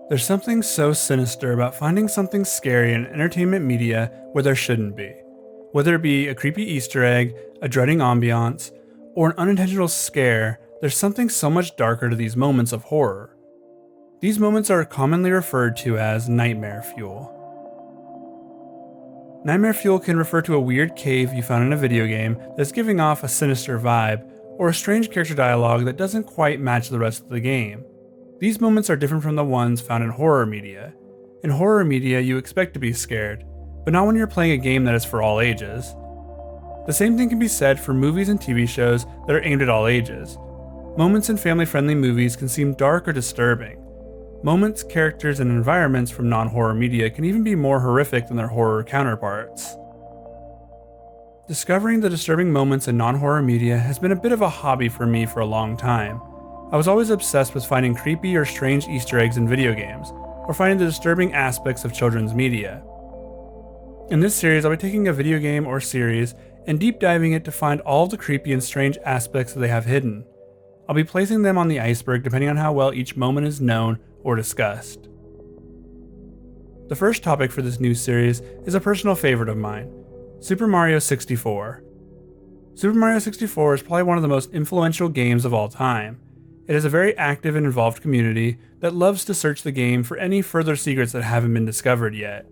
There's something so sinister about finding something scary in entertainment media where there shouldn't be. Whether it be a creepy Easter egg, a dreading ambiance, or an unintentional scare, there's something so much darker to these moments of horror. These moments are commonly referred to as nightmare fuel. Nightmare fuel can refer to a weird cave you found in a video game that's giving off a sinister vibe, or a strange character dialogue that doesn't quite match the rest of the game. These moments are different from the ones found in horror media. In horror media, you expect to be scared, but not when you're playing a game that is for all ages. The same thing can be said for movies and TV shows that are aimed at all ages. Moments in family-friendly movies can seem dark or disturbing. Moments, characters, and environments from non-horror media can even be more horrific than their horror counterparts. Discovering the disturbing moments in non-horror media has been a bit of a hobby for me for a long time. I was always obsessed with finding creepy or strange Easter eggs in video games, or finding the disturbing aspects of children's media. In this series, I'll be taking a video game or series and deep diving it to find all of the creepy and strange aspects that they have hidden. I'll be placing them on the iceberg depending on how well each moment is known or discussed. The first topic for this new series is a personal favorite of mine, Super Mario 64. Super Mario 64 is probably one of the most influential games of all time. It has a very active and involved community that loves to search the game for any further secrets that haven't been discovered yet.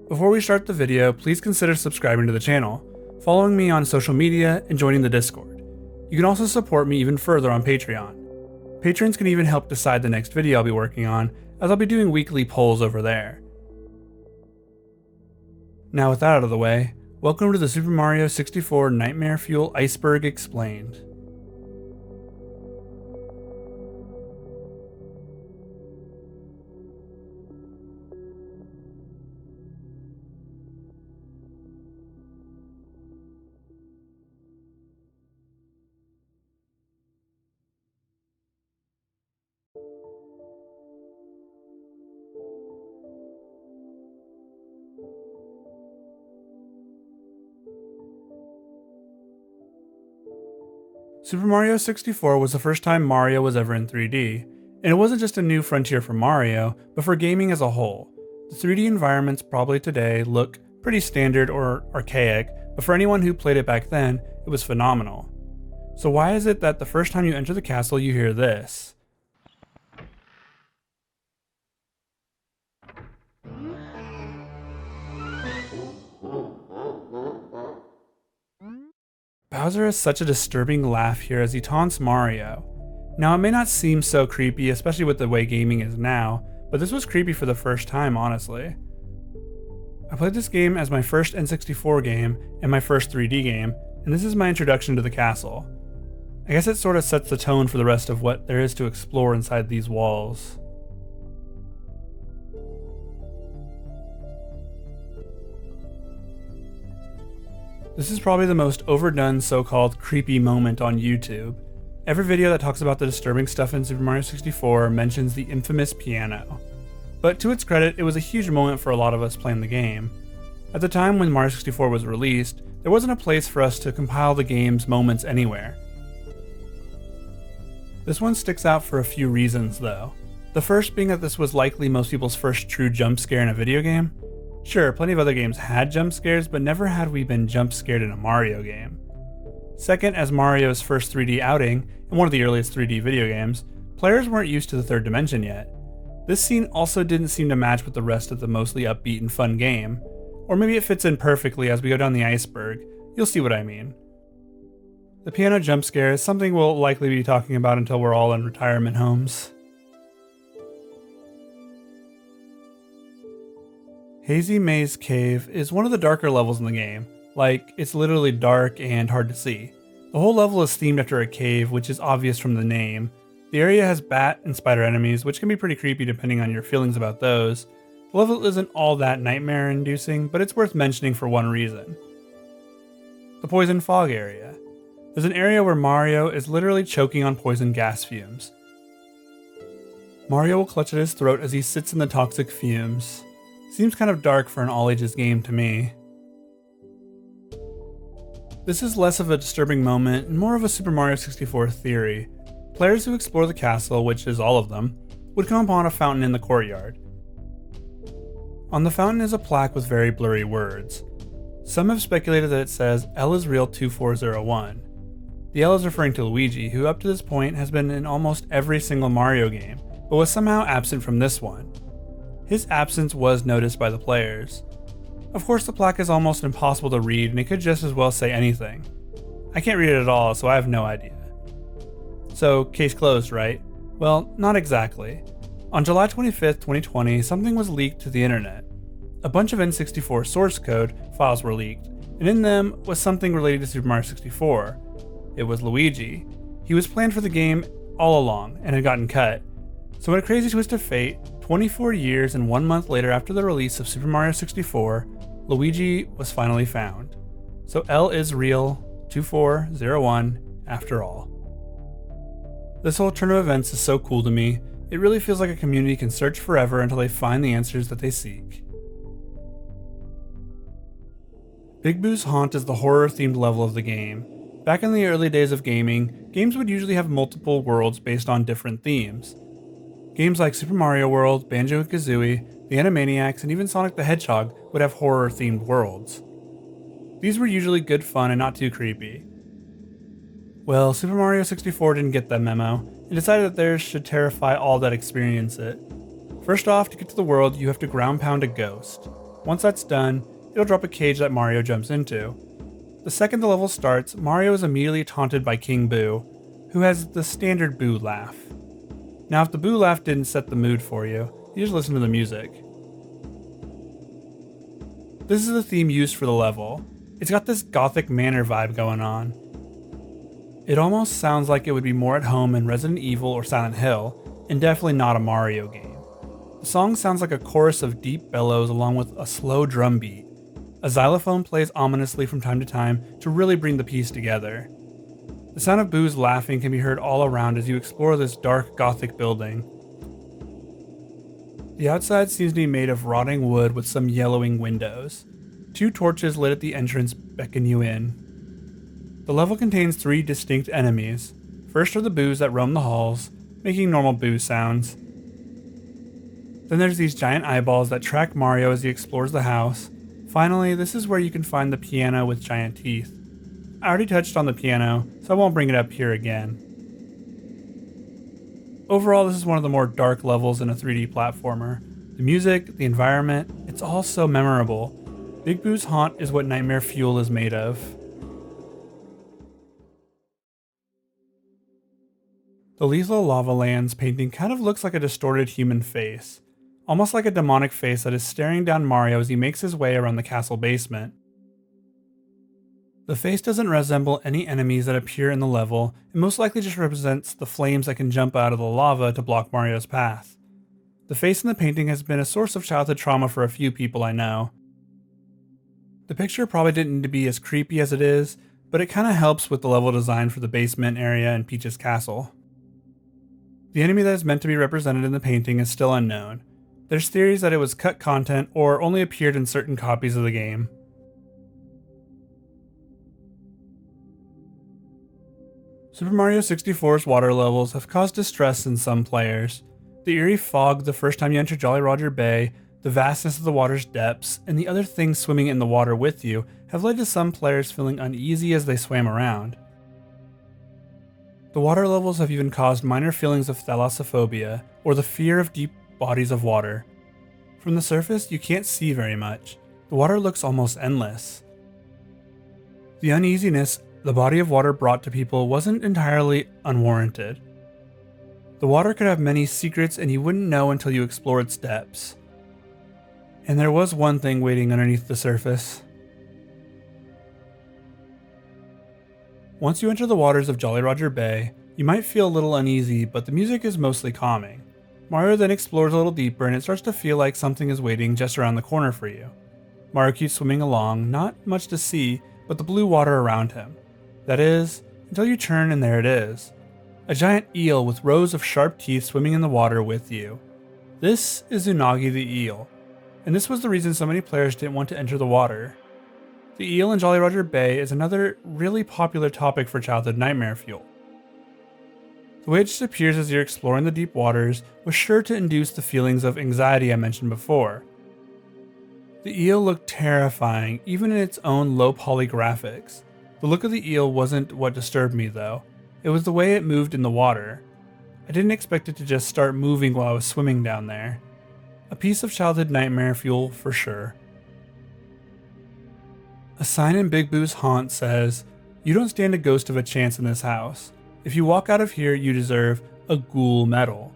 Before we start the video, please consider subscribing to the channel, following me on social media, and joining the Discord. You can also support me even further on Patreon. Patrons can even help decide the next video I'll be working on, as I'll be doing weekly polls over there. Now with that out of the way, welcome to the Super Mario 64 Nightmare Fuel Iceberg Explained. Super Mario 64 was the first time Mario was ever in 3D, and it wasn't just a new frontier for Mario, but for gaming as a whole. The 3D environments probably today look pretty standard or archaic, but for anyone who played it back then, it was phenomenal. So why is it that the first time you enter the castle you hear this? Bowser has such a disturbing laugh here as he taunts Mario. Now it may not seem so creepy, especially with the way gaming is now, but this was creepy for the first time, honestly. I played this game as my first N64 game and my first 3D game, and this is my introduction to the castle. I guess it sort of sets the tone for the rest of what there is to explore inside these walls. This is probably the most overdone so-called creepy moment on YouTube. Every video that talks about the disturbing stuff in Super Mario 64 mentions the infamous piano. But to its credit, it was a huge moment for a lot of us playing the game. At the time when Mario 64 was released, there wasn't a place for us to compile the game's moments anywhere. This one sticks out for a few reasons though. The first being that this was likely most people's first true jump scare in a video game. Sure, plenty of other games had jump scares, but never had we been jump scared in a Mario game. Second, as Mario's first 3D outing, and one of the earliest 3D video games, players weren't used to the third dimension yet. This scene also didn't seem to match with the rest of the mostly upbeat and fun game. Or maybe it fits in perfectly as we go down the iceberg, you'll see what I mean. The piano jump scare is something we'll likely be talking about until we're all in retirement homes. Hazy Maze Cave is one of the darker levels in the game. Like, it's literally dark and hard to see. The whole level is themed after a cave, which is obvious from the name. The area has bat and spider enemies, which can be pretty creepy depending on your feelings about those. The level isn't all that nightmare-inducing, but it's worth mentioning for one reason. The poison fog area. There's an area where Mario is literally choking on poison gas fumes. Mario will clutch at his throat as he sits in the toxic fumes. Seems kind of dark for an all-ages game to me. This is less of a disturbing moment and more of a Super Mario 64 theory. Players who explore the castle, which is all of them, would come upon a fountain in the courtyard. On the fountain is a plaque with very blurry words. Some have speculated that it says L is real 2401. The L is referring to Luigi, who up to this point has been in almost every single Mario game, but was somehow absent from this one. His absence was noticed by the players. Of course, the plaque is almost impossible to read and it could just as well say anything. I can't read it at all, so I have no idea. So, case closed, right? Well, not exactly. On July 25th, 2020, something was leaked to the internet. A bunch of N64 source code files were leaked, and in them was something related to Super Mario 64. It was Luigi. He was planned for the game all along and had gotten cut. So in a crazy twist of fate, 24 years and 1 month later after the release of Super Mario 64, Luigi was finally found. So L is real 2401 after all. This whole turn of events is so cool to me. It really feels like a community can search forever until they find the answers that they seek. Big Boo's Haunt is the horror-themed level of the game. Back in the early days of gaming, games would usually have multiple worlds based on different themes. Games like Super Mario World, Banjo-Kazooie, the Animaniacs, and even Sonic the Hedgehog would have horror-themed worlds. These were usually good fun and not too creepy. Well, Super Mario 64 didn't get that memo, and decided that theirs should terrify all that experience it. First off, to get to the world, you have to ground pound a ghost. Once that's done, it'll drop a cage that Mario jumps into. The second the level starts, Mario is immediately taunted by King Boo, who has the standard Boo laugh. Now if the Boo laugh didn't set the mood for you, you just listen to the music. This is the theme used for the level. It's got this gothic manor vibe going on. It almost sounds like it would be more at home in Resident Evil or Silent Hill, and definitely not a Mario game. The song sounds like a chorus of deep bellows along with a slow drum beat. A xylophone plays ominously from time to time to really bring the piece together. The sound of Boo's laughing can be heard all around as you explore this dark gothic building. The outside seems to be made of rotting wood with some yellowing windows. 2 torches lit at the entrance beckon you in. The level contains 3 distinct enemies. First are the Boos that roam the halls, making normal Boo sounds. Then there's these giant eyeballs that track Mario as he explores the house. Finally, this is where you can find the piano with giant teeth. I already touched on the piano, so I won't bring it up here again. Overall, this is one of the more dark levels in a 3D platformer. The music, the environment, it's all so memorable. Big Boo's Haunt is what Nightmare Fuel is made of. The Lethal Lava Lands painting kind of looks like a distorted human face, almost like a demonic face that is staring down Mario as he makes his way around the castle basement. The face doesn't resemble any enemies that appear in the level, and most likely just represents the flames that can jump out of the lava to block Mario's path. The face in the painting has been a source of childhood trauma for a few people I know. The picture probably didn't need to be as creepy as it is, but it kinda helps with the level design for the basement area in Peach's castle. The enemy that is meant to be represented in the painting is still unknown. There's theories that it was cut content or only appeared in certain copies of the game. Super Mario 64's water levels have caused distress in some players. The eerie fog the first time you enter Jolly Roger Bay, the vastness of the water's depths, and the other things swimming in the water with you have led to some players feeling uneasy as they swam around. The water levels have even caused minor feelings of thalassophobia, or the fear of deep bodies of water. From the surface, you can't see very much. The water looks almost endless. The uneasiness the body of water brought to people wasn't entirely unwarranted. The water could have many secrets and you wouldn't know until you explored its depths. And there was one thing waiting underneath the surface. Once you enter the waters of Jolly Roger Bay, you might feel a little uneasy, but the music is mostly calming. Mario then explores a little deeper and it starts to feel like something is waiting just around the corner for you. Mario keeps swimming along, not much to see, but the blue water around him. That is, until you turn and there it is. A giant eel with rows of sharp teeth swimming in the water with you. This is Unagi the eel, and this was the reason so many players didn't want to enter the water. The eel in Jolly Roger Bay is another really popular topic for childhood Nightmare Fuel. The way it just appears as you're exploring the deep waters was sure to induce the feelings of anxiety I mentioned before. The eel looked terrifying, even in its own low poly graphics. The look of the eel wasn't what disturbed me though, it was the way it moved in the water. I didn't expect it to just start moving while I was swimming down there. A piece of childhood nightmare fuel for sure. A sign in Big Boo's haunt says, "You don't stand a ghost of a chance in this house. If you walk out of here, you deserve a ghoul medal."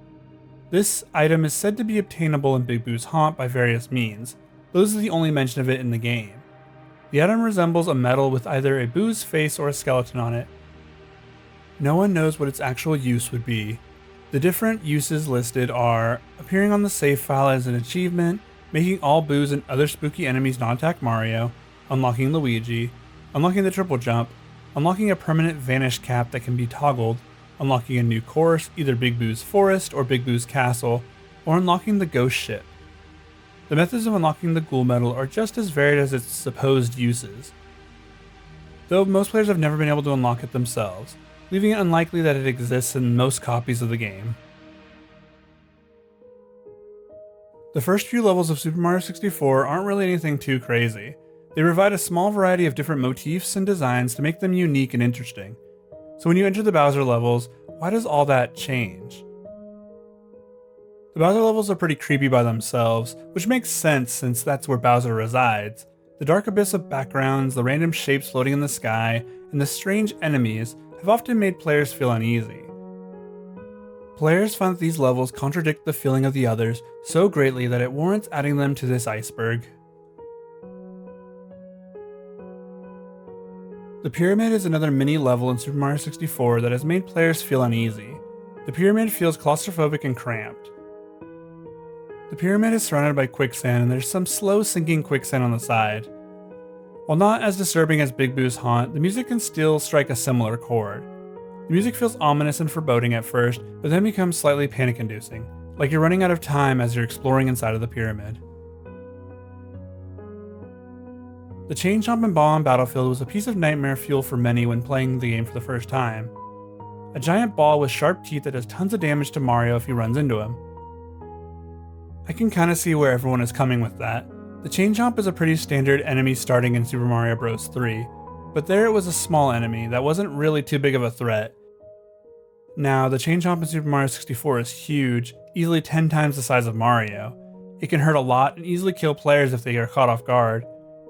This item is said to be obtainable in Big Boo's haunt by various means. Those are the only mention of it in the game. The item resembles a medal with either a Boo's face or a skeleton on it. No one knows what its actual use would be. The different uses listed are appearing on the save file as an achievement, making all Boos and other spooky enemies not attack Mario, unlocking Luigi, unlocking the triple jump, unlocking a permanent vanish cap that can be toggled, unlocking a new course, either Big Boo's Forest or Big Boo's Castle, or unlocking the Ghost Ship. The methods of unlocking the Ghoul Medal are just as varied as its supposed uses, though most players have never been able to unlock it themselves, leaving it unlikely that it exists in most copies of the game. The first few levels of Super Mario 64 aren't really anything too crazy. They provide a small variety of different motifs and designs to make them unique and interesting. So when you enter the Bowser levels, why does all that change? The Bowser levels are pretty creepy by themselves, which makes sense since that's where Bowser resides. The dark abyss of backgrounds, the random shapes floating in the sky, and the strange enemies have often made players feel uneasy. Players find that these levels contradict the feeling of the others so greatly that it warrants adding them to this iceberg. The Pyramid is another mini level in Super Mario 64 that has made players feel uneasy. The Pyramid feels claustrophobic and cramped. The Pyramid is surrounded by quicksand and there's some slow sinking quicksand on the side. While not as disturbing as Big Boo's haunt, the music can still strike a similar chord. The music feels ominous and foreboding at first, but then becomes slightly panic-inducing, like you're running out of time as you're exploring inside of the pyramid. The chain chomp and ball on Battlefield was a piece of nightmare fuel for many when playing the game for the first time. A giant ball with sharp teeth that does tons of damage to Mario if he runs into him. I can kinda see where everyone is coming with that. The chain chomp is a pretty standard enemy starting in Super Mario Bros. 3, but there it was a small enemy that wasn't really too big of a threat. Now, the chain chomp in Super Mario 64 is huge, easily 10 times the size of Mario. It can hurt a lot and easily kill players if they are caught off guard.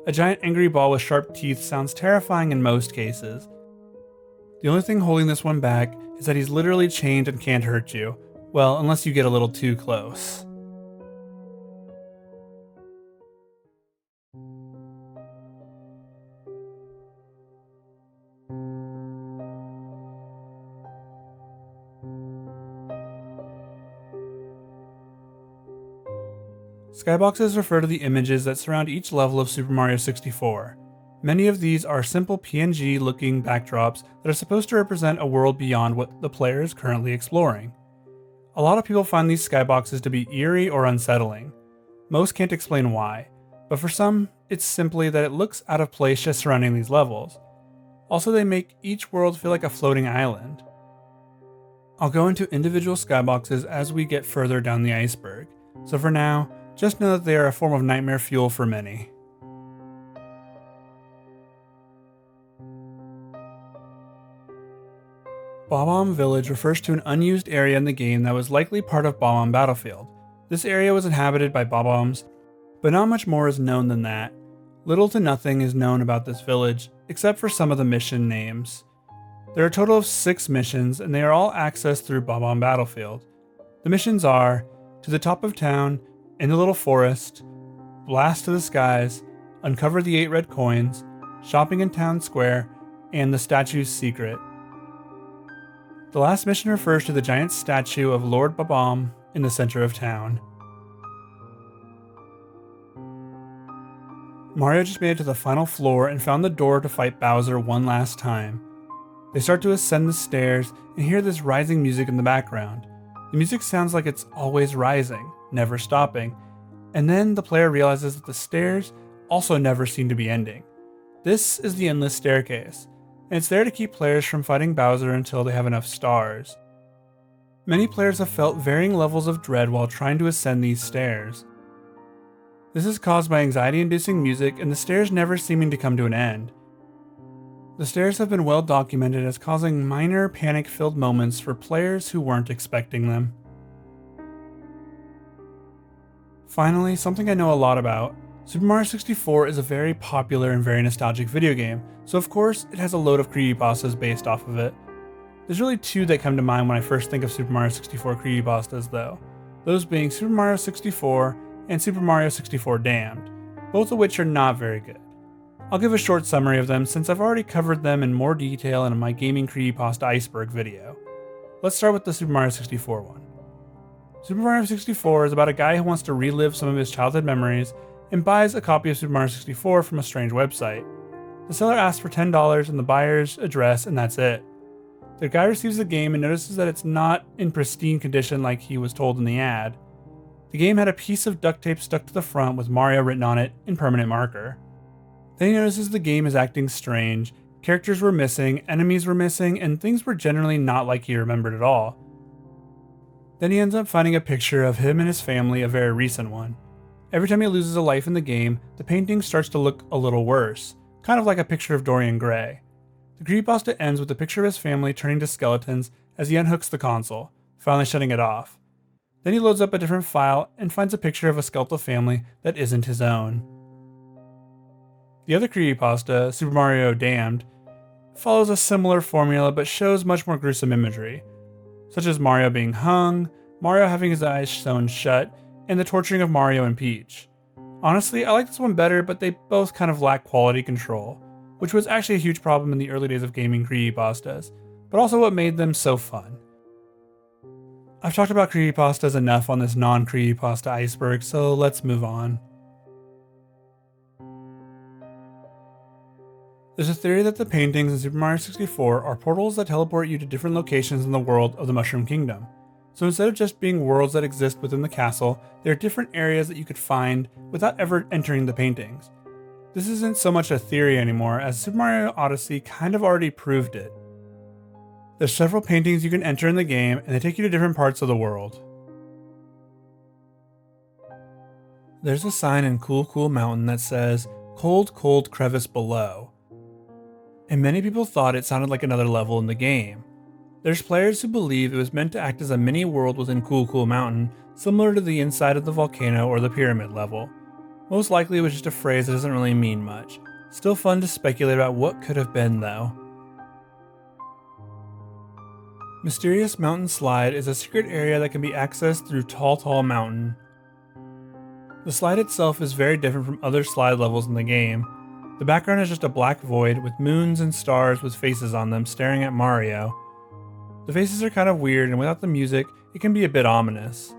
A giant angry ball with sharp teeth sounds terrifying in most cases. The only thing holding this one back is that he's literally chained and can't hurt you. Well, unless you get a little too close. Skyboxes refer to the images that surround each level of Super Mario 64. Many of these are simple PNG-looking backdrops that are supposed to represent a world beyond what the player is currently exploring. A lot of people find these skyboxes to be eerie or unsettling. Most can't explain why, but for some, it's simply that it looks out of place just surrounding these levels. Also, they make each world feel like a floating island. I'll go into individual skyboxes as we get further down the iceberg, so for now, just know that they are a form of nightmare fuel for many. BOB-OMB Village refers to an unused area in the game that was likely part of BOB-OMB Battlefield. This area was inhabited by BOB-OMBs, but not much more is known than that. Little to nothing is known about this village, except for some of the mission names. There are a total of 6 missions, and they are all accessed through BOB-OMB Battlefield. The missions are To the Top of Town, In the Little Forest, Blast to the Skies, Uncover the 8 Red Coins, Shopping in Town Square, and The Statue's Secret. The last mission refers to the giant statue of Lord Bob-omb in the center of town. Mario just made it to the final floor and found the door to fight Bowser one last time. They start to ascend the stairs and hear this rising music in the background. The music sounds like it's always rising, never stopping, and then the player realizes that the stairs also never seem to be ending. This is the Endless Staircase, and it's there to keep players from fighting Bowser until they have enough stars. Many players have felt varying levels of dread while trying to ascend these stairs. This is caused by anxiety-inducing music and the stairs never seeming to come to an end. The stairs have been well documented as causing minor panic-filled moments for players who weren't expecting them. Finally, something I know a lot about. Super Mario 64 is a very popular and very nostalgic video game, so of course it has a load of creepypastas based off of it. There's really two that come to mind when I first think of Super Mario 64 creepypastas though, those being Super Mario 64 and Super Mario 64 Damned, both of which are not very good. I'll give a short summary of them since I've already covered them in more detail in my Gaming Creepypasta Iceberg video. Let's start with the Super Mario 64 one. Super Mario 64 is about a guy who wants to relive some of his childhood memories and buys a copy of Super Mario 64 from a strange website. The seller asks for $10 and the buyer's address, and that's it. The guy receives the game and notices that it's not in pristine condition like he was told in the ad. The game had a piece of duct tape stuck to the front with Mario written on it in permanent marker. Then he notices the game is acting strange, characters were missing, enemies were missing, and things were generally not like he remembered at all. Then he ends up finding a picture of him and his family, a very recent one. Every time he loses a life in the game, the painting starts to look a little worse, kind of like a picture of Dorian Gray. The creepypasta ends with a picture of his family turning to skeletons as he unhooks the console, finally shutting it off. Then he loads up a different file and finds a picture of a skeletal family that isn't his own. The other creepypasta, Super Mario Damned, follows a similar formula but shows much more gruesome imagery, such as Mario being hung, Mario having his eyes sewn shut, and the torturing of Mario and Peach. Honestly, I like this one better, but they both kind of lack quality control, which was actually a huge problem in the early days of gaming creepypastas, but also what made them so fun. I've talked about creepypastas enough on this non-creepypasta iceberg, so let's move on. There's a theory that the paintings in Super Mario 64 are portals that teleport you to different locations in the world of the Mushroom Kingdom. So instead of just being worlds that exist within the castle, there are different areas that you could find without ever entering the paintings. This isn't so much a theory anymore, as Super Mario Odyssey kind of already proved it. There's several paintings you can enter in the game, and they take you to different parts of the world. There's a sign in GHOUL Mountain that says, "Cold, cold crevice below." And many people thought it sounded like another level in the game. There's players who believe it was meant to act as a mini world within GHOUL Mountain, similar to the inside of the volcano or the pyramid level. Most likely it was just a phrase that doesn't really mean much. Still fun to speculate about what could have been though. Mysterious Mountain Slide is a secret area that can be accessed through Tall Mountain. The slide itself is very different from other slide levels in the game. The background is just a black void with moons and stars with faces on them staring at Mario. The faces are kind of weird, and without the music, it can be a bit ominous.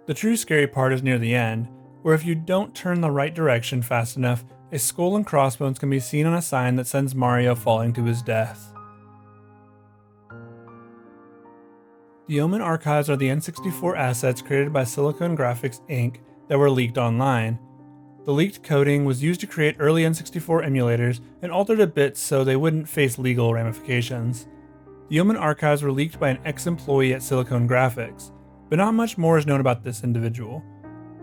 The true scary part is near the end, where if you don't turn the right direction fast enough, a skull and crossbones can be seen on a sign that sends Mario falling to his death. The Omen archives are the N64 assets created by Silicon Graphics Inc. that were leaked online. The leaked coding was used to create early N64 emulators and altered a bit so they wouldn't face legal ramifications. The Omen archives were leaked by an ex-employee at Silicon Graphics, but not much more is known about this individual.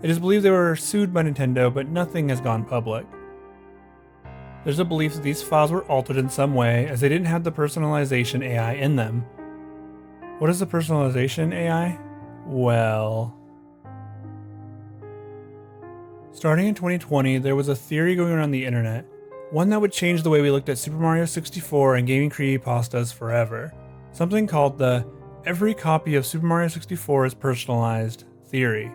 It is believed they were sued by Nintendo, but nothing has gone public. There's a belief that these files were altered in some way as they didn't have the personalization AI in them. What is the personalization AI? Well... Starting in 2020, there was a theory going around the internet, one that would change the way we looked at Super Mario 64 and gaming creepypastas forever. Something called the "every copy of Super Mario 64 is personalized" theory.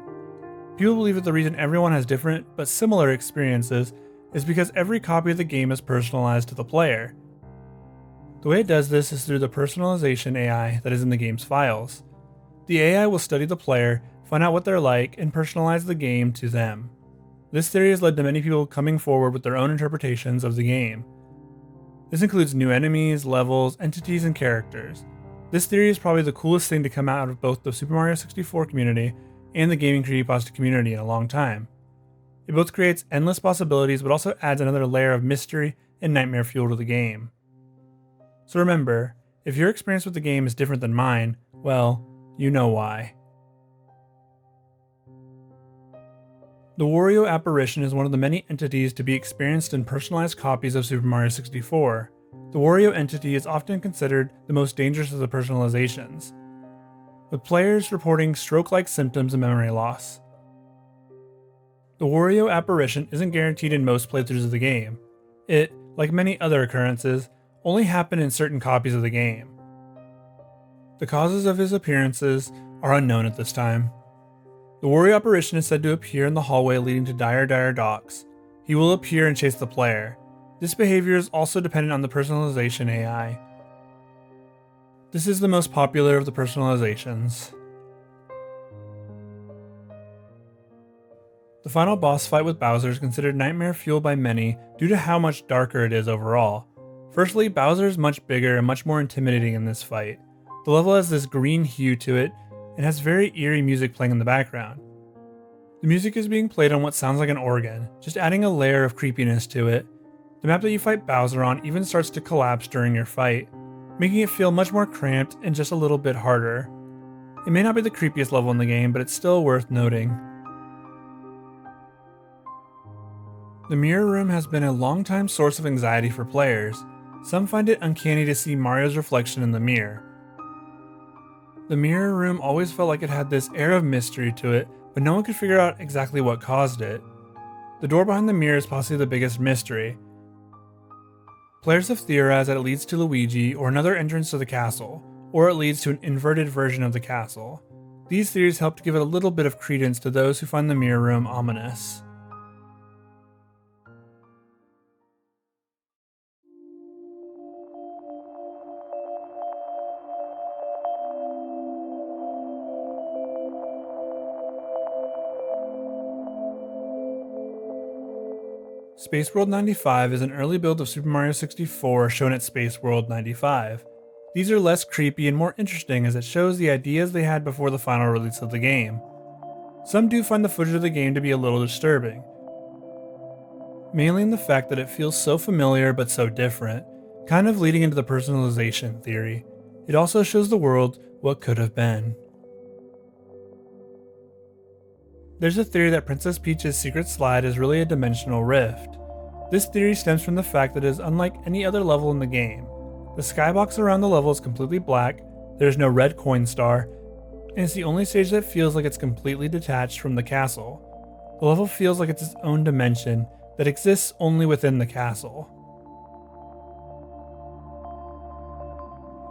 People believe that the reason everyone has different but similar experiences is because every copy of the game is personalized to the player. The way it does this is through the personalization AI that is in the game's files. The AI will study the player, find out what they're like, and personalize the game to them. This theory has led to many people coming forward with their own interpretations of the game. This includes new enemies, levels, entities, and characters. This theory is probably the coolest thing to come out of both the Super Mario 64 community and the gaming creepypasta community in a long time. It both creates endless possibilities but also adds another layer of mystery and nightmare fuel to the game. So remember, if your experience with the game is different than mine, Well, you know why. The Wario apparition is one of the many entities to be experienced in personalized copies of Super Mario 64. The Wario entity is often considered the most dangerous of the personalizations, with players reporting stroke-like symptoms and memory loss. The Wario apparition isn't guaranteed in most playthroughs of the game. It, like many other occurrences, only happen in certain copies of the game. The causes of his appearances are unknown at this time. The Wario apparition is said to appear in the hallway leading to Dire Docks. He will appear and chase the player. This behavior is also dependent on the personalization AI. This is the most popular of the personalizations. The final boss fight with Bowser is considered Nightmare Fuel by many due to how much darker it is overall. Firstly, Bowser is much bigger and much more intimidating in this fight. The level has this green hue to it and has very eerie music playing in the background. The music is being played on what sounds like an organ, just adding a layer of creepiness to it. The map that you fight Bowser on even starts to collapse during your fight, making it feel much more cramped and just a little bit harder. It may not be the creepiest level in the game, but it's still worth noting. The mirror room has been a long-time source of anxiety for players. Some find it uncanny to see Mario's reflection in the mirror. The mirror room always felt like it had this air of mystery to it, but no one could figure out exactly what caused it. The door behind the mirror is possibly the biggest mystery. Players have theorized that it leads to Luigi or another entrance to the castle, or it leads to an inverted version of the castle. These theories help to give it a little bit of credence to those who find the mirror room ominous. Space World 95 is an early build of Super Mario 64 shown at Space World 95. These are less creepy and more interesting as it shows the ideas they had before the final release of the game. Some do find the footage of the game to be a little disturbing, mainly in the fact that it feels so familiar but so different, kind of leading into the personalization theory. It also shows the world what could have been. There's a theory that Princess Peach's secret slide is really a dimensional rift. This theory stems from the fact that it is unlike any other level in the game. The skybox around the level is completely black, there's no red coin star, and it's the only stage that feels like it's completely detached from the castle. The level feels like it's its own dimension that exists only within the castle.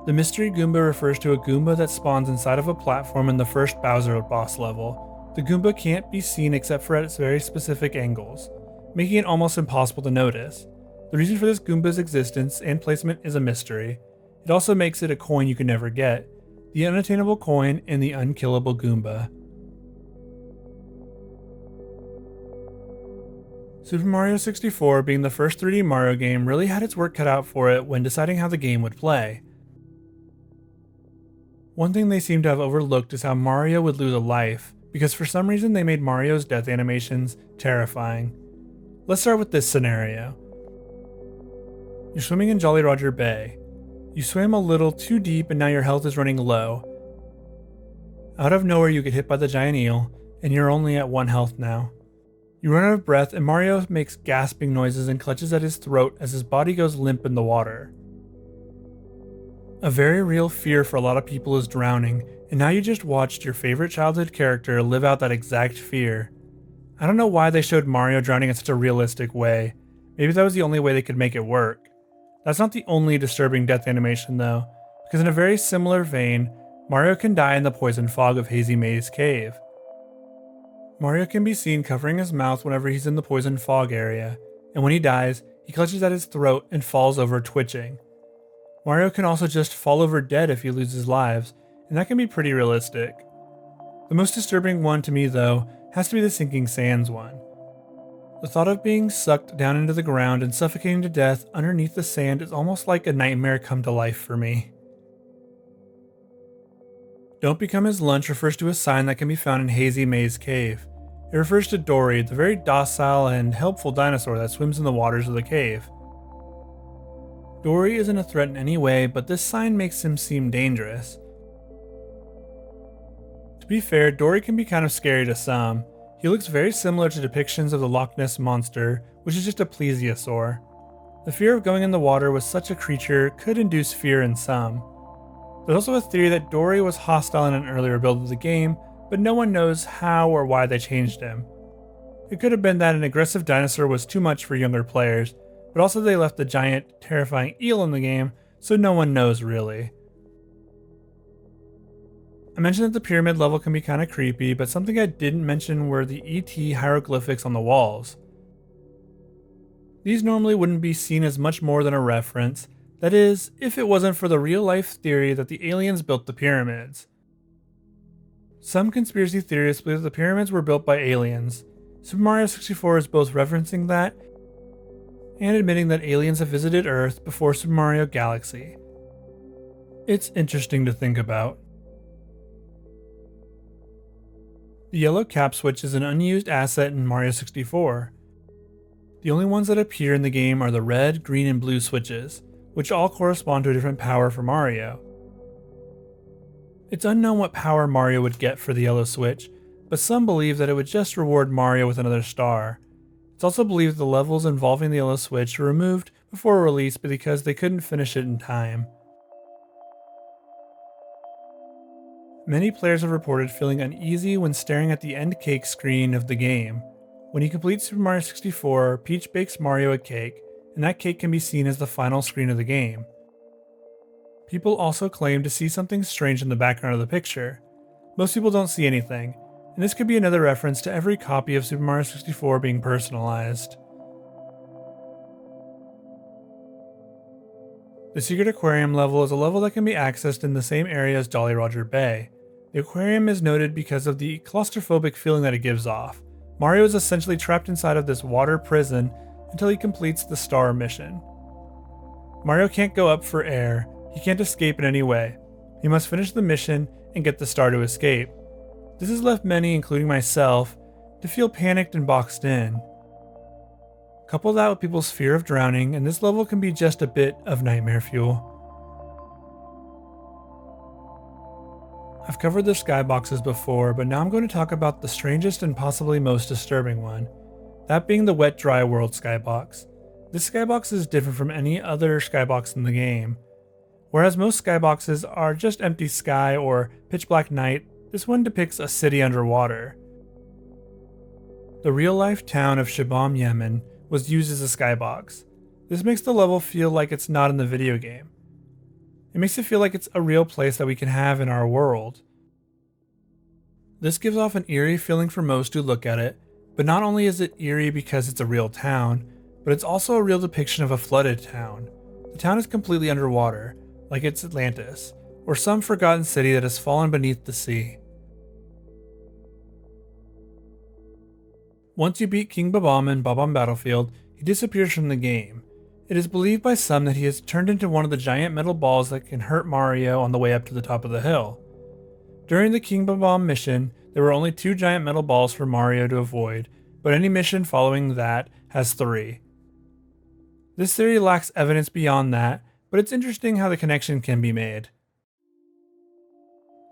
The mystery Goomba refers to a Goomba that spawns inside of a platform in the first Bowser boss level. The Goomba can't be seen except for at its very specific angles, making it almost impossible to notice. The reason for this Goomba's existence and placement is a mystery. It also makes it a coin you can never get, the unattainable coin and the unkillable Goomba. Super Mario 64, being the first 3D Mario game, really had its work cut out for it when deciding how the game would play. One thing they seem to have overlooked is how Mario would lose a life, because for some reason they made Mario's death animations terrifying. Let's start with this scenario. You're swimming in Jolly Roger Bay. You swam a little too deep and now your health is running low. Out of nowhere you get hit by the giant eel, and you're only at 1 health now. You run out of breath and Mario makes gasping noises and clutches at his throat as his body goes limp in the water. A very real fear for a lot of people is drowning, and now you just watched your favorite childhood character live out that exact fear. I don't know why they showed Mario drowning in such a realistic way. Maybe that was the only way they could make it work. That's not the only disturbing death animation though, because in a very similar vein, Mario can die in the poison fog of Hazy Maze Cave. Mario can be seen covering his mouth whenever he's in the poison fog area, and when he dies, he clutches at his throat and falls over twitching. Mario can also just fall over dead if he loses lives, and that can be pretty realistic. The most disturbing one to me though, has to be the sinking sands one. The thought of being sucked down into the ground and suffocating to death underneath the sand is almost like a nightmare come to life for me. Don't become his lunch refers to a sign that can be found in Hazy Maze Cave. It refers to Dory, the very docile and helpful dinosaur that swims in the waters of the cave. Dory isn't a threat in any way, but this sign makes him seem dangerous. To be fair, Dory can be kind of scary to some. He looks very similar to depictions of the Loch Ness Monster, which is just a plesiosaur. The fear of going in the water with such a creature could induce fear in some. There's also a theory that Dory was hostile in an earlier build of the game, but no one knows how or why they changed him. It could have been that an aggressive dinosaur was too much for younger players, but also they left the giant, terrifying eel in the game, so no one knows really. I mentioned that the pyramid level can be kinda creepy, but something I didn't mention were the ET hieroglyphics on the walls. These normally wouldn't be seen as much more than a reference, that is, if it wasn't for the real-life theory that the aliens built the pyramids. Some conspiracy theorists believe that the pyramids were built by aliens. Super Mario 64 is both referencing that and admitting that aliens have visited Earth before Super Mario Galaxy. It's interesting to think about. The yellow cap switch is an unused asset in Mario 64. The only ones that appear in the game are the red, green, and blue switches, which all correspond to a different power for Mario. It's unknown what power Mario would get for the yellow switch, but some believe that it would just reward Mario with another star. It's also believed the levels involving the yellow switch were removed before release because they couldn't finish it in time. Many players have reported feeling uneasy when staring at the end cake screen of the game. When you complete Super Mario 64, Peach bakes Mario a cake, and that cake can be seen as the final screen of the game. People also claim to see something strange in the background of the picture. Most people don't see anything, and this could be another reference to every copy of Super Mario 64 being personalized. The secret aquarium level is a level that can be accessed in the same area as Jolly Roger Bay. The aquarium is noted because of the claustrophobic feeling that it gives off. Mario is essentially trapped inside of this water prison until he completes the star mission. Mario can't go up for air, he can't escape in any way. He must finish the mission and get the star to escape. This has left many, including myself, to feel panicked and boxed in. Couple that with people's fear of drowning, and this level can be just a bit of nightmare fuel. I've covered the skyboxes before, but now I'm going to talk about the strangest and possibly most disturbing one, that being the wet dry world skybox. This skybox is different from any other skybox in the game. Whereas most skyboxes are just empty sky or pitch black night, this one depicts a city underwater. The real-life town of Shibam, Yemen was used as a skybox. This makes the level feel like it's not in the video game. It makes it feel like it's a real place that we can have in our world. This gives off an eerie feeling for most who look at it, but not only is it eerie because it's a real town, but it's also a real depiction of a flooded town. The town is completely underwater, like it's Atlantis, or some forgotten city that has fallen beneath the sea. Once you beat King Bob-omb in Bob-omb Battlefield, he disappears from the game. It is believed by some that he has turned into one of the giant metal balls that can hurt Mario on the way up to the top of the hill. During the King Bob-omb mission, there were only 2 giant metal balls for Mario to avoid, but any mission following that has 3. This theory lacks evidence beyond that, but it's interesting how the connection can be made.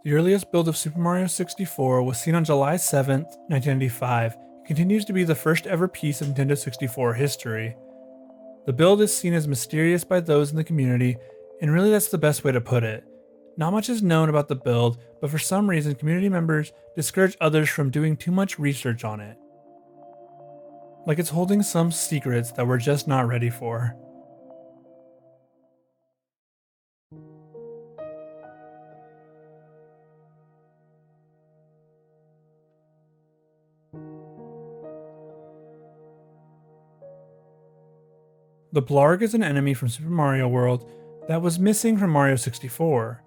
The earliest build of Super Mario 64 was seen on July 7th, 1995, and continues to be the first ever piece of Nintendo 64 history. The build is seen as mysterious by those in the community, and really that's the best way to put it. Not much is known about the build, but for some reason community members discourage others from doing too much research on it. Like it's holding some secrets that we're just not ready for. The Blarg is an enemy from Super Mario World that was missing from Mario 64.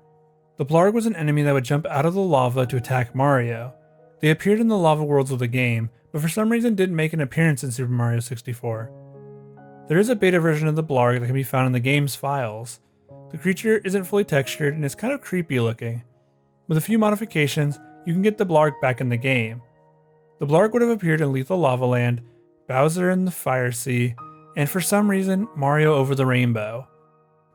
The Blarg was an enemy that would jump out of the lava to attack Mario. They appeared in the lava worlds of the game, but for some reason didn't make an appearance in Super Mario 64. There is a beta version of the Blarg that can be found in the game's files. The creature isn't fully textured and is kind of creepy looking. With a few modifications, you can get the Blarg back in the game. The Blarg would have appeared in Lethal Lava Land, Bowser in the Fire Sea, and for some reason, Mario over the Rainbow.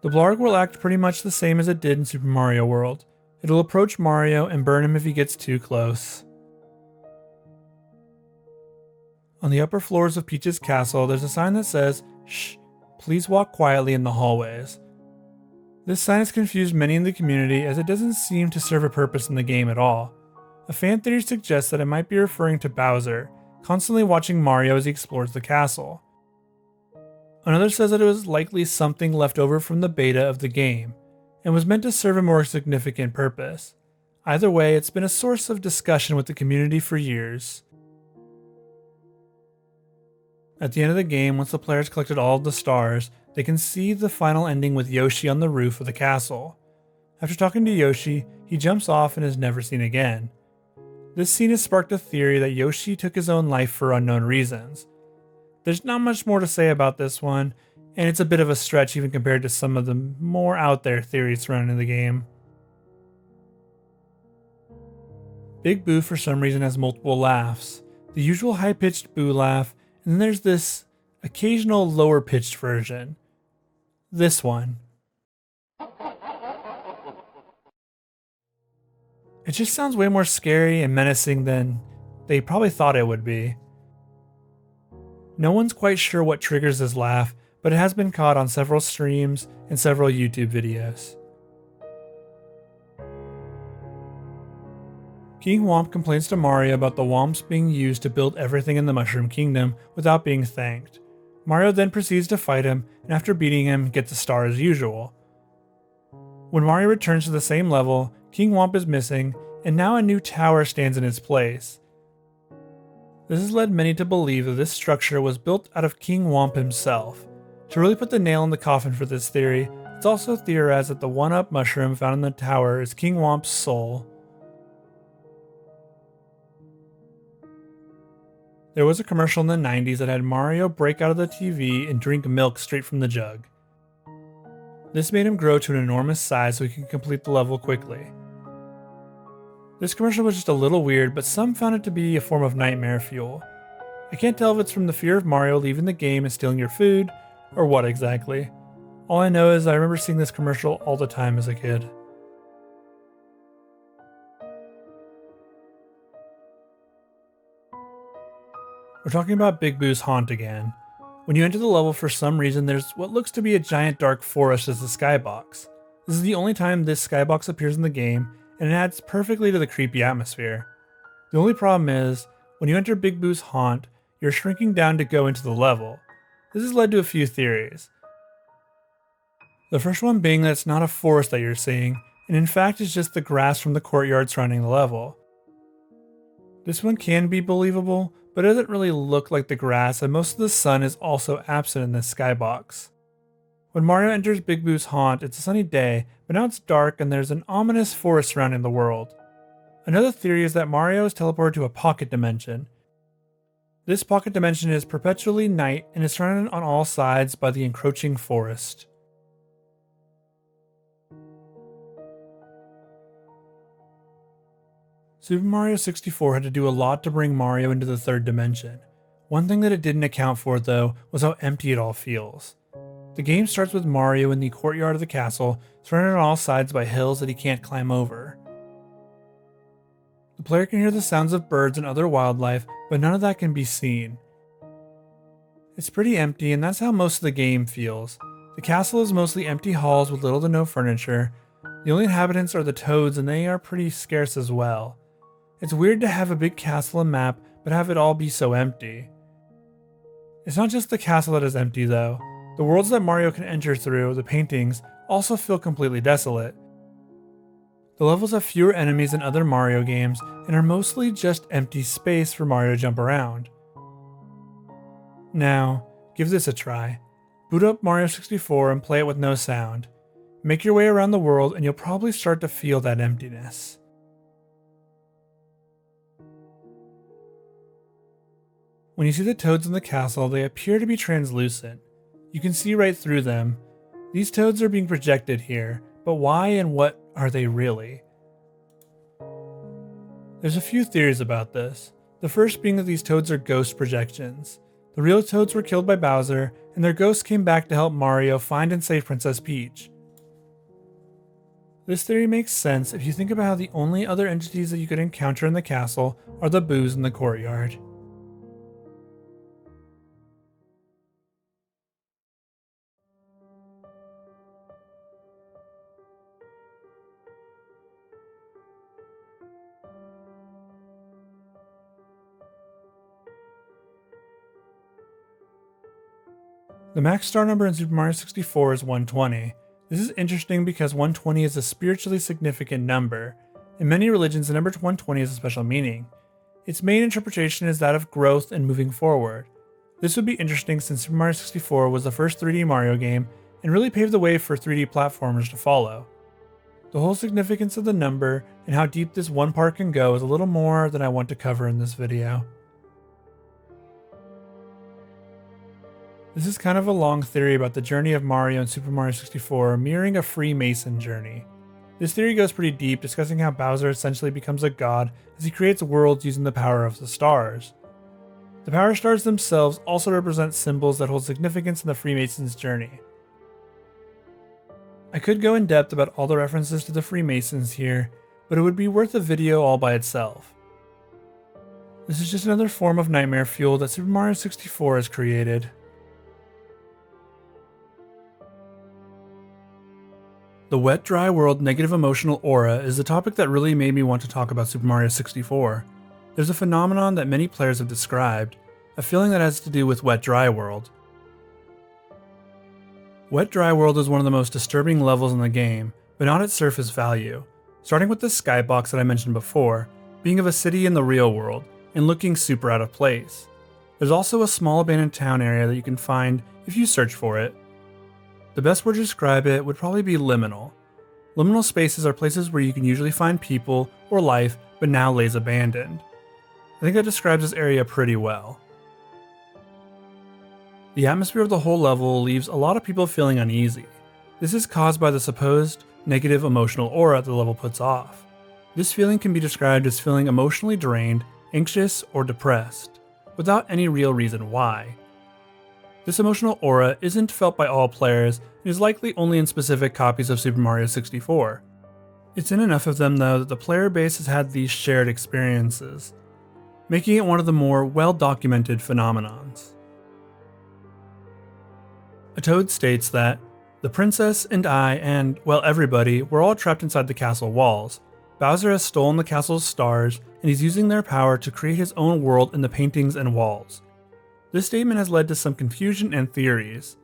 The Blarg will act pretty much the same as it did in Super Mario World. It'll approach Mario and burn him if he gets too close. On the upper floors of Peach's castle, there's a sign that says, "Shh, please walk quietly in the hallways." This sign has confused many in the community as it doesn't seem to serve a purpose in the game at all. A fan theory suggests that it might be referring to Bowser, constantly watching Mario as he explores the castle. Another says that it was likely something left over from the beta of the game, and was meant to serve a more significant purpose. Either way, it's been a source of discussion with the community for years. At the end of the game, once the players collected all of the stars, they can see the final ending with Yoshi on the roof of the castle. After talking to Yoshi, he jumps off and is never seen again. This scene has sparked a theory that Yoshi took his own life for unknown reasons. There's not much more to say about this one, and it's a bit of a stretch even compared to some of the more out there theories surrounding the game. Big Boo for some reason has multiple laughs. The usual high-pitched Boo laugh, and then there's this occasional lower-pitched version. This one. It just sounds way more scary and menacing than they probably thought it would be. No one's quite sure what triggers this laugh, but it has been caught on several streams and several YouTube videos. King Womp complains to Mario about the Womps being used to build everything in the Mushroom Kingdom without being thanked. Mario then proceeds to fight him, and after beating him, gets a star as usual. When Mario returns to the same level, King Womp is missing, and now a new tower stands in its place. This has led many to believe that this structure was built out of King Womp himself. To really put the nail in the coffin for this theory, it's also theorized that the 1-up mushroom found in the tower is King Womp's soul. There was a commercial in the 90s that had Mario break out of the TV and drink milk straight from the jug. This made him grow to an enormous size so he could complete the level quickly. This commercial was just a little weird, but some found it to be a form of nightmare fuel. I can't tell if it's from the fear of Mario leaving the game and stealing your food, or what exactly. All I know is I remember seeing this commercial all the time as a kid. We're talking about Big Boo's haunt again. When you enter the level, for some reason there's what looks to be a giant dark forest as the skybox. This is the only time this skybox appears in the game, and it adds perfectly to the creepy atmosphere. The only problem is, when you enter Big Boo's haunt, you're shrinking down to go into the level. This has led to a few theories. The first one being that it's not a forest that you're seeing, and in fact is just the grass from the courtyard surrounding the level. This one can be believable, but it doesn't really look like the grass, and most of the sun is also absent in this skybox. When Mario enters Big Boo's haunt, it's a sunny day, but now it's dark and there's an ominous forest surrounding the world. Another theory is that Mario is teleported to a pocket dimension. This pocket dimension is perpetually night and is surrounded on all sides by the encroaching forest. Super Mario 64 had to do a lot to bring Mario into the third dimension. One thing that it didn't account for, though, was how empty it all feels. The game starts with Mario in the courtyard of the castle, surrounded on all sides by hills that he can't climb over. The player can hear the sounds of birds and other wildlife, but none of that can be seen. It's pretty empty, and that's how most of the game feels. The castle is mostly empty halls with little to no furniture. The only inhabitants are the toads, and they are pretty scarce as well. It's weird to have a big castle and map, but have it all be so empty. It's not just the castle that is empty, though. The worlds that Mario can enter through, the paintings, also feel completely desolate. The levels have fewer enemies than other Mario games, and are mostly just empty space for Mario to jump around. Now, give this a try. Boot up Mario 64 and play it with no sound. Make your way around the world and you'll probably start to feel that emptiness. When you see the toads in the castle, they appear to be translucent. You can see right through them. These toads are being projected here, but why and what are they really? There's a few theories about this. The first being that these toads are ghost projections. The real toads were killed by Bowser, and their ghosts came back to help Mario find and save Princess Peach. This theory makes sense if you think about how the only other entities that you could encounter in the castle are the boos in the courtyard. The max star number in Super Mario 64 is 120. This is interesting because 120 is a spiritually significant number. In many religions, the number 120 has a special meaning. Its main interpretation is that of growth and moving forward. This would be interesting since Super Mario 64 was the first 3D Mario game and really paved the way for 3D platformers to follow. The whole significance of the number and how deep this one part can go is a little more than I want to cover in this video. This is kind of a long theory about the journey of Mario in Super Mario 64 mirroring a Freemason journey. This theory goes pretty deep, discussing how Bowser essentially becomes a god as he creates worlds using the power of the stars. The power stars themselves also represent symbols that hold significance in the Freemasons' journey. I could go in depth about all the references to the Freemasons here, but it would be worth a video all by itself. This is just another form of Nightmare Fuel that Super Mario 64 has created. The wet, dry world negative emotional aura is the topic that really made me want to talk about Super Mario 64. There's a phenomenon that many players have described, a feeling that has to do with wet, dry world. Wet, dry world is one of the most disturbing levels in the game, but not at surface value, starting with the skybox that I mentioned before, being of a city in the real world, and looking super out of place. There's also a small abandoned town area that you can find if you search for it. The best word to describe it would probably be liminal. Liminal spaces are places where you can usually find people or life, but now lays abandoned. I think that describes this area pretty well. The atmosphere of the whole level leaves a lot of people feeling uneasy. This is caused by the supposed negative emotional aura the level puts off. This feeling can be described as feeling emotionally drained, anxious, or depressed, without any real reason why. This emotional aura isn't felt by all players and is likely only in specific copies of Super Mario 64. It's in enough of them though that the player base has had these shared experiences, making it one of the more well-documented phenomenons. A Toad states that, "The princess and I and, well, everybody, were all trapped inside the castle walls. Bowser has stolen the castle's stars and he's using their power to create his own world in the paintings and walls." This statement has led to some confusion and theories.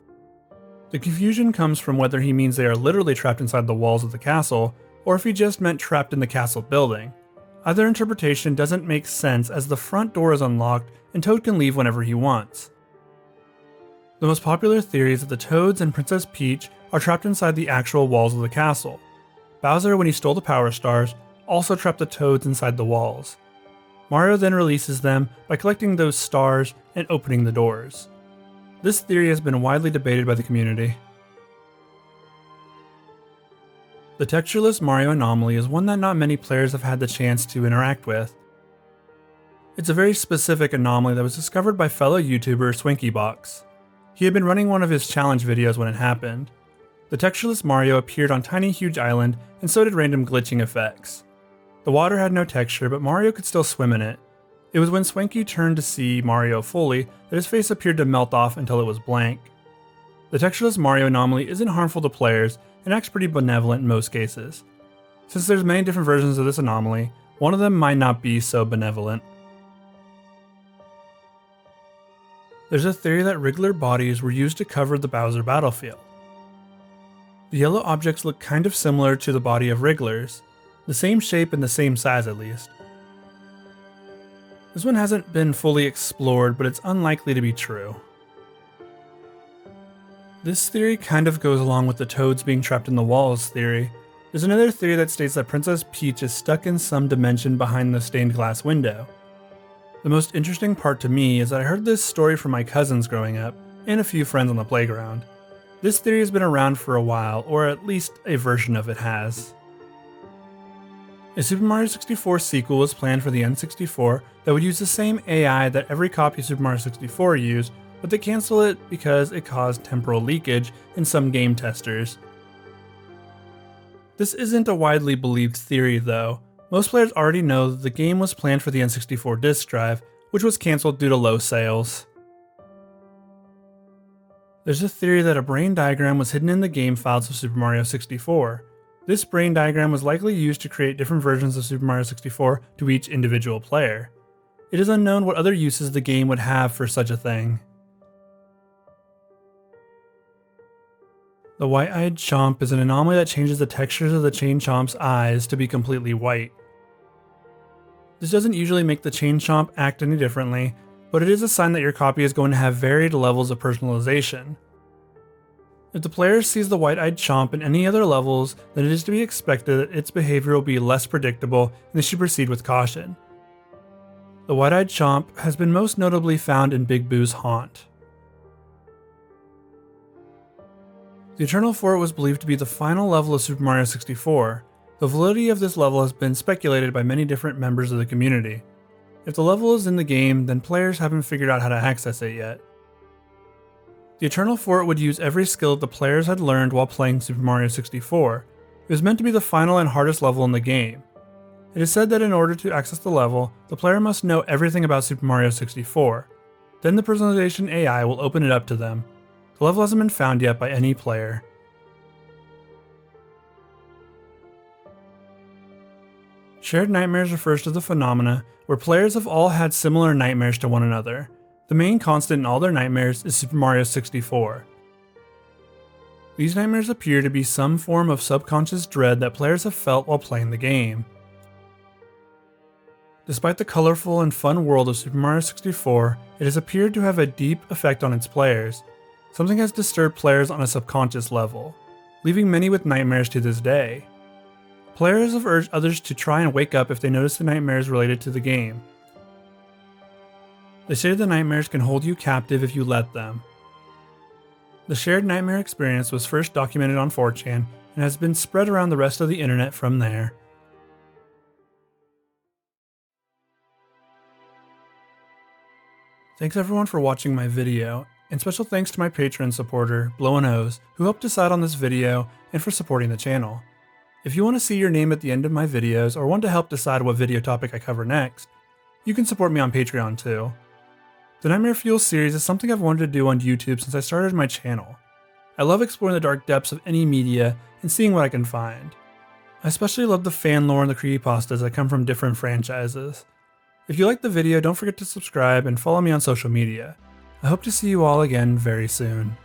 The confusion comes from whether he means they are literally trapped inside the walls of the castle, or if he just meant trapped in the castle building. Either interpretation doesn't make sense as the front door is unlocked and Toad can leave whenever he wants. The most popular theory is that the Toads and Princess Peach are trapped inside the actual walls of the castle. Bowser, when he stole the Power Stars, also trapped the Toads inside the walls. Mario then releases them by collecting those stars and opening the doors. This theory has been widely debated by the community. The textureless Mario anomaly is one that not many players have had the chance to interact with. It's a very specific anomaly that was discovered by fellow YouTuber SwankyBox. He had been running one of his challenge videos when it happened. The textureless Mario appeared on Tiny Huge Island, and so did random glitching effects. The water had no texture, but Mario could still swim in it. It was when Swanky turned to see Mario fully that his face appeared to melt off until it was blank. The textureless Mario anomaly isn't harmful to players and acts pretty benevolent in most cases. Since there's many different versions of this anomaly, one of them might not be so benevolent. There's a theory that Wriggler bodies were used to cover the Bowser battlefield. The yellow objects look kind of similar to the body of Wrigglers, the same shape and the same size at least. This one hasn't been fully explored, but it's unlikely to be true. This theory kind of goes along with the Toads being trapped in the walls theory. There's another theory that states that Princess Peach is stuck in some dimension behind the stained glass window. The most interesting part to me is that I heard this story from my cousins growing up, and a few friends on the playground. This theory has been around for a while, or at least a version of it has. A Super Mario 64 sequel was planned for the N64 that would use the same AI that every copy of Super Mario 64 used, but they canceled it because it caused temporal leakage in some game testers. This isn't a widely believed theory though. Most players already know that the game was planned for the N64 disk drive, which was cancelled due to low sales. There's a theory that a brain diagram was hidden in the game files of Super Mario 64. This brain diagram was likely used to create different versions of Super Mario 64 to each individual player. It is unknown what other uses the game would have for such a thing. The white-eyed chomp is an anomaly that changes the textures of the chain chomp's eyes to be completely white. This doesn't usually make the chain chomp act any differently, but it is a sign that your copy is going to have varied levels of personalization. If the player sees the white-eyed chomp in any other levels, then it is to be expected that its behavior will be less predictable and they should proceed with caution. The white-eyed chomp has been most notably found in Big Boo's haunt. The Eternal Fort was believed to be the final level of Super Mario 64. The validity of this level has been speculated by many different members of the community. If the level is in the game, then players haven't figured out how to access it yet. The Eternal Fort would use every skill that the players had learned while playing Super Mario 64. It was meant to be the final and hardest level in the game. It is said that in order to access the level, the player must know everything about Super Mario 64. Then the personalization AI will open it up to them. The level hasn't been found yet by any player. Shared nightmares refers to the phenomena where players have all had similar nightmares to one another. The main constant in all their nightmares is Super Mario 64. These nightmares appear to be some form of subconscious dread that players have felt while playing the game. Despite the colorful and fun world of Super Mario 64, it has appeared to have a deep effect on its players. Something has disturbed players on a subconscious level, leaving many with nightmares to this day. Players have urged others to try and wake up if they notice the nightmares related to the game. They say the nightmares can hold you captive if you let them. The shared nightmare experience was first documented on 4chan and has been spread around the rest of the internet from there. Thanks everyone for watching my video, and special thanks to my Patreon supporter, Blow&O's, who helped decide on this video and for supporting the channel. If you want to see your name at the end of my videos or want to help decide what video topic I cover next, you can support me on Patreon too. The Nightmare Fuel series is something I've wanted to do on YouTube since I started my channel. I love exploring the dark depths of any media and seeing what I can find. I especially love the fan lore and the creepypastas that come from different franchises. If you liked the video, don't forget to subscribe and follow me on social media. I hope to see you all again very soon.